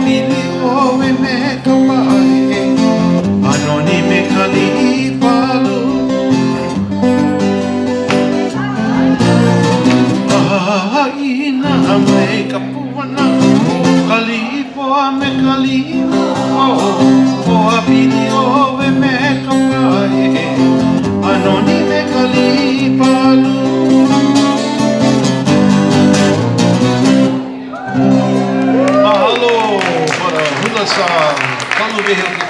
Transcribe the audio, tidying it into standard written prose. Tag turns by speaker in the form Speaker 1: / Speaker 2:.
Speaker 1: pili o e me ka pae anoni me ka li palu ina mai ka puana kali poa me kali poa pili o e me ka pae anoni me kali palu mahalo para hula sa palu vehe